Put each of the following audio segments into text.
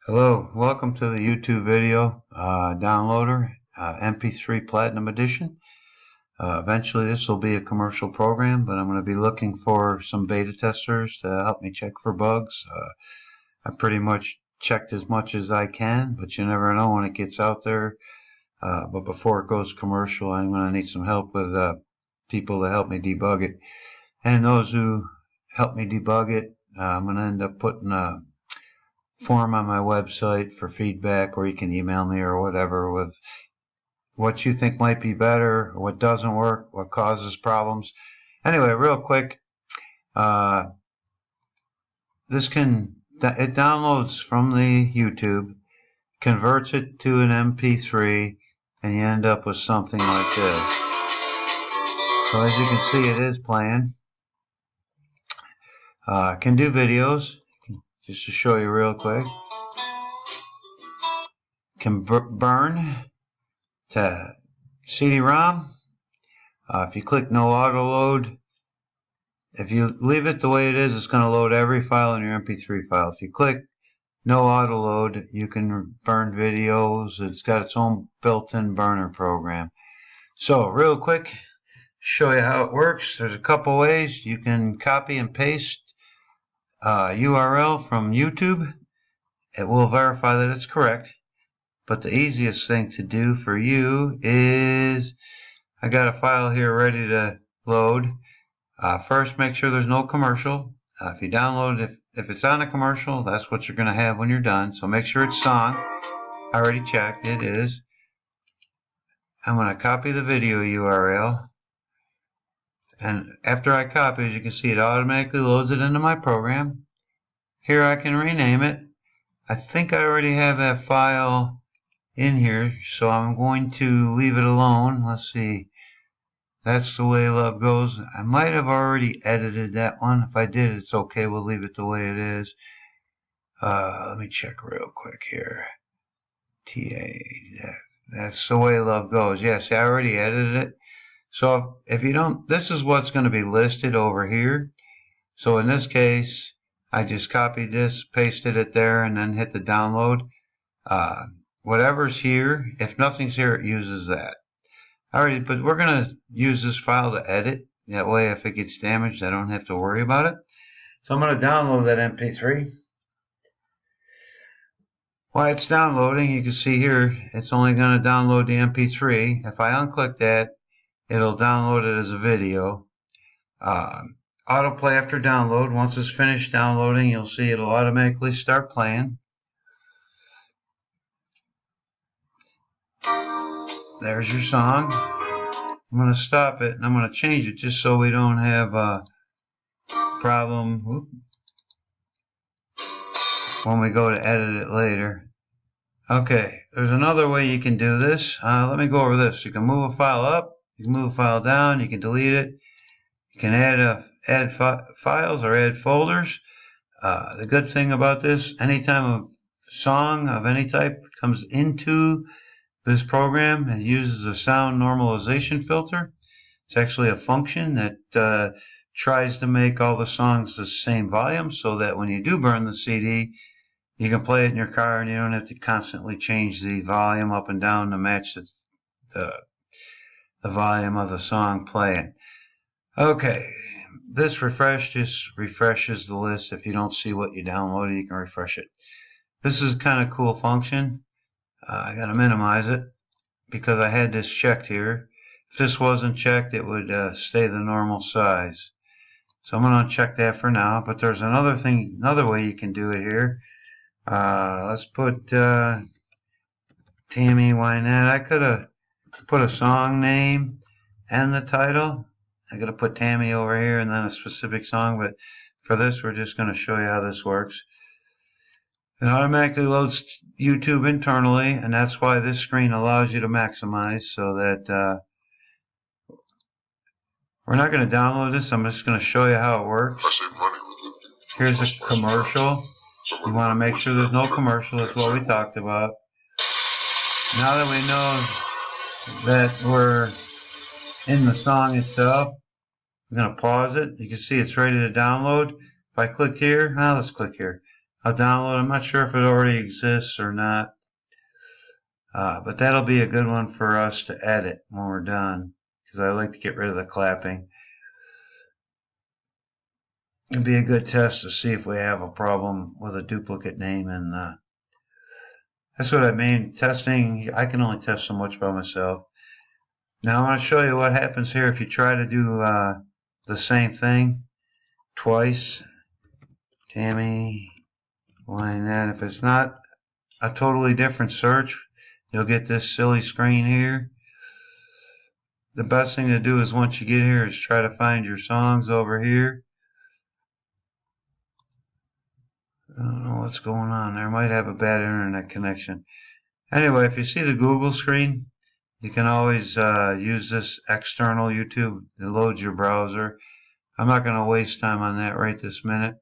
Hello, welcome to the YouTube video downloader, MP3 Platinum Edition. Eventually this will be a commercial program, but I'm going to be looking for some beta testers to help me check for bugs. I pretty much checked as much as I can, but you never know when it gets out there. But before it goes commercial, I'm going to need some help with people to help me debug it. And those who help me debug it, I'm going to end up putting a form on my website for feedback, or you can email me or whatever with what you think might be better, what doesn't work, what causes problems. Anyway, real quick, it downloads from the YouTube, converts it to an MP3, and you end up with something like this. So as you can see, it is playing. I can do videos. Just to show you real quick, can burn to CD-ROM. If you click no auto load, if you leave it the way it is, it's going to load every file in your MP3 file. If you click no auto load, you can burn videos. It's got its own built-in burner program. So real quick, show you how it works. There's a couple ways. You can copy and paste URL from YouTube. It will verify that it's correct, but the easiest thing to do for you is, I got a file here ready to load. First, make sure there's no commercial. If you download it, if it's on a commercial, that's what you're going to have when you're done. So make sure it's song. I already checked, it is. I'm going to copy the video URL, and after I copy, as you can see, it automatically loads it into my program. Here I can rename it. I think I already have that file in here, so I'm going to leave it alone. Let's see. That's the way love goes. I might have already edited that one. If I did, it's okay. We'll leave it the way it is. Let me check real quick here. That's the way love goes. Yes, I already edited it. So if you don't, this is what's going to be listed over here. So in this case, I just copied this, pasted it there, and then hit the download. Whatever's here, if nothing's here, it uses that. Alright, but we're going to use this file to edit. That way, if it gets damaged, I don't have to worry about it. So I'm going to download that MP3. While it's downloading, you can see here, it's only going to download the MP3. If I unclick that, it'll download it as a video. Autoplay after download. Once it's finished downloading, you'll see it'll automatically start playing. There's your song. I'm going to stop it, and I'm going to change it just so we don't have a problem when we go to edit it later. Okay, there's another way you can do this. Let me go over this. You can move a file up, you can move a file down, you can delete it, you can add files or add folders. The good thing about this, anytime a song of any type comes into this program, it uses a sound normalization filter. It's actually a function that tries to make all the songs the same volume, so that when you do burn the CD, you can play it in your car and you don't have to constantly change the volume up and down to match the volume of the song playing. Okay, this refresh just refreshes the list. If you don't see what you downloaded, you can refresh it. This is kind of cool function. I got to minimize it because I had this checked here. If this wasn't checked, it would stay the normal size. So I'm going to uncheck that for now. But there's another way you can do it here. Let's put Tammy Wynette. I could have put a song name and the title. I could have put Tammy over here and then a specific song. But for this, we're just going to show you how this works. It automatically loads YouTube internally, and that's why this screen allows you to maximize, so that we're not going to download this. I'm just going to show you how it works. Here's a commercial. You want to make sure there's no commercial. That's what we talked about. Now that we know that we're in the song itself, I'm going to pause it. You can see it's ready to download. If I click here, let's click here. I'll download it. I'm not sure if it already exists or not. But that'll be a good one for us to edit when we're done, because I like to get rid of the clapping. It'd be a good test to see if we have a problem with a duplicate name, and that's what I mean. Testing, I can only test so much by myself. Now I want to show you what happens here if you try to do the same thing twice. Tammy Wynette. If it's not a totally different search, you'll get this silly screen here. The best thing to do is once you get here is try to find your songs over here. I don't know what's going on there. Might have a bad internet connection. Anyway, if you see the Google screen, you can always use this external YouTube. It loads your browser. I'm not going to waste time on that right this minute.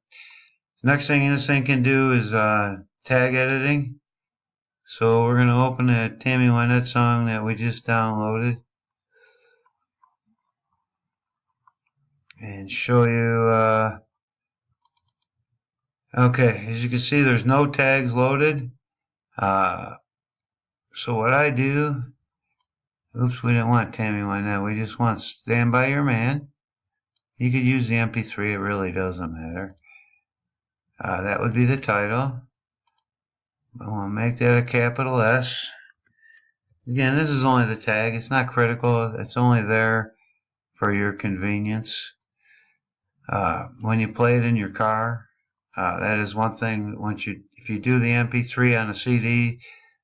Next thing this thing can do is tag editing. So we're going to open that Tammy Wynette song that we just downloaded and show you. Okay, as you can see, there's no tags loaded. So what I do, oops, we didn't want Tammy Wynette. We just want Stand By Your Man. You could use the MP3. It really doesn't matter. That would be the title. I want to make that a capital S. Again, this is only the tag. It's not critical. It's only there for your convenience. When you play it in your car, that is one thing. If you do the MP3 on a CD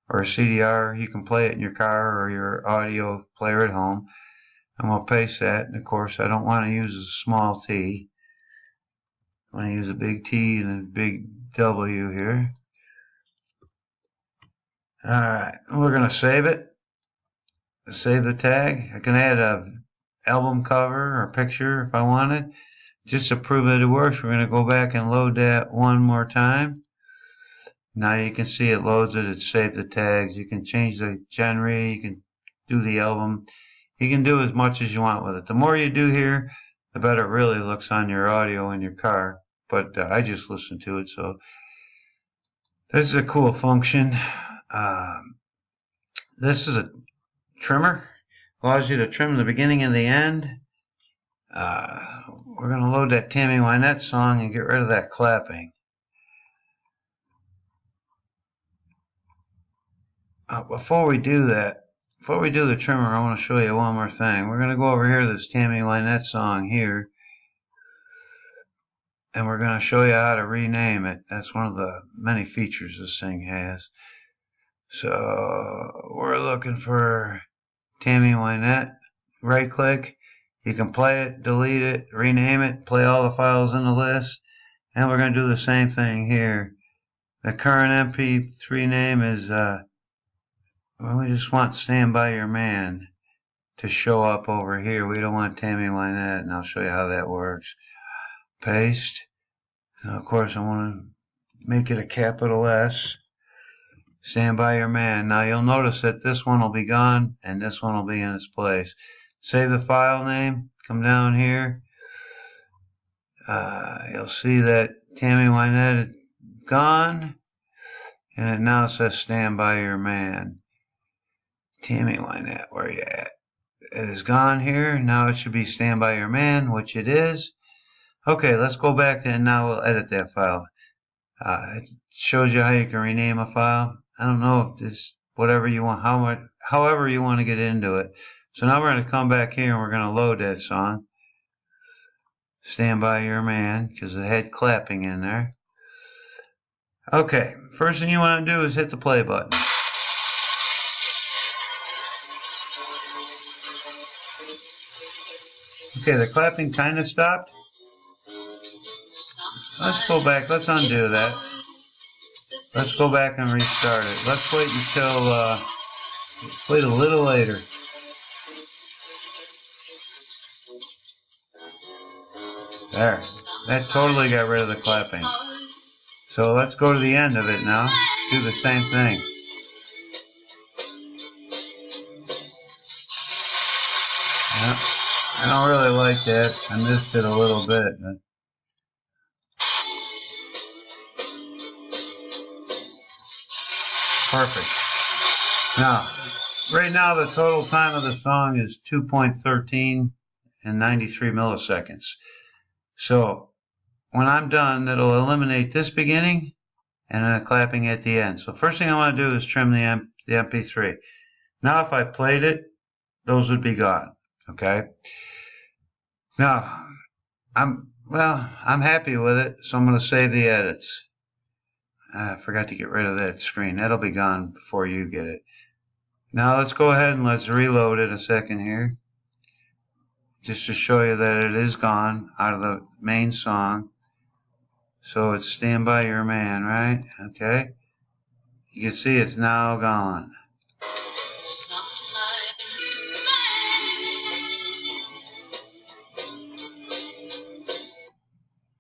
or a CDR, you can play it in your car or your audio player at home. I'm going to paste that, and of course I don't want to use a small t. I want to use a big T and a big W here. Alright, we're going to save it. Save the tag. I can add an album cover or picture if I wanted. Just to prove that it works, we're going to go back and load that one more time. Now you can see it loads it. It saved the tags. You can change the genre. You can do the album. You can do as much as you want with it. The more you do here, the better it really looks on your audio in your car. But I just listened to it, so this is a cool function. This is a trimmer. Allows you to trim the beginning and the end. We're going to load that Tammy Wynette song and get rid of that clapping. Before we do the trimmer, I want to show you one more thing. We're going to go over here to this Tammy Wynette song here, and we're going to show you how to rename it. That's one of the many features this thing has. So we're looking for Tammy Wynette. Right click. You can play it, delete it, rename it, play all the files in the list. And we're going to do the same thing here. The current MP3 name is, well, we just want Stand By Your Man to show up over here. We don't want Tammy Wynette, and I'll show you how that works. Paste. Now, of course, I want to make it a capital S. Stand By Your Man. Now you'll notice that this one will be gone and this one will be in its place. Save the file name. Come down here. You'll see that Tammy Wynette is gone, and it now says Stand By Your Man. Tammy Wynette, where you at? It is gone here. Now it should be Stand By Your Man, which it is. Okay, let's go back and now we'll edit that file. It shows you how you can rename a file. I don't know if this, whatever you want, however you want to get into it. So now we're going to come back here and we're going to load that song. Stand By Your Man, because it had clapping in there. Okay, first thing you want to do is hit the play button. Okay, the clapping kind of stopped. Let's go back. Let's undo that. Let's go back and restart it. Let's wait until, wait a little later. There. That totally got rid of the clapping. So let's go to the end of it now. Do the same thing. Yep. I don't really like that. I missed it a little bit. Perfect. Now, right now the total time of the song is 2.13 and 93 milliseconds. So when I'm done, it'll eliminate this beginning and then clapping at the end. So first thing I want to do is trim the MP3. Now if I played it, those would be gone. Okay. Now I'm happy with it, so I'm going to save the edits. I forgot to get rid of that screen. That'll be gone before you get it. Now let's go ahead and let's reload it a second here, just to show you that it is gone out of the main song. So it's Stand By Your Man, right? Okay. You can see it's now gone.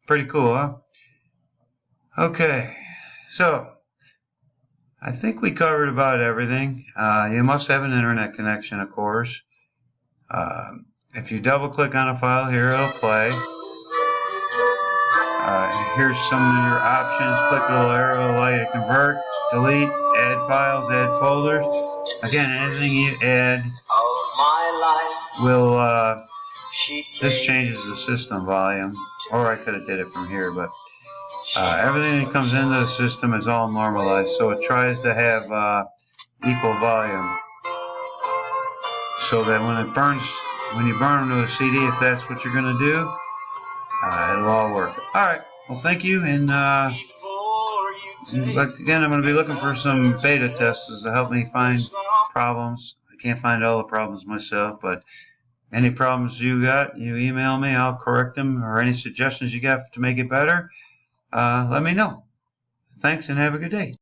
Pretty cool, huh? Okay, so I think we covered about everything. You must have an internet connection, of course. If you double click on a file here, it'll play. Here's some of your options. Click the little arrow, allow you to convert, delete, add files, add folders. Again, anything you add will, this changes the system volume, or I could have did it from here, but everything that comes into the system is all normalized, so it tries to have equal volume, so that when you burn them to a CD, if that's what you're going to do, it'll all work. Alright, well thank you, and again, I'm going to be looking for some beta testers to help me find problems. I can't find all the problems myself, but any problems you got, you email me, I'll correct them, or any suggestions you got to make it better, let me know. Thanks and have a good day.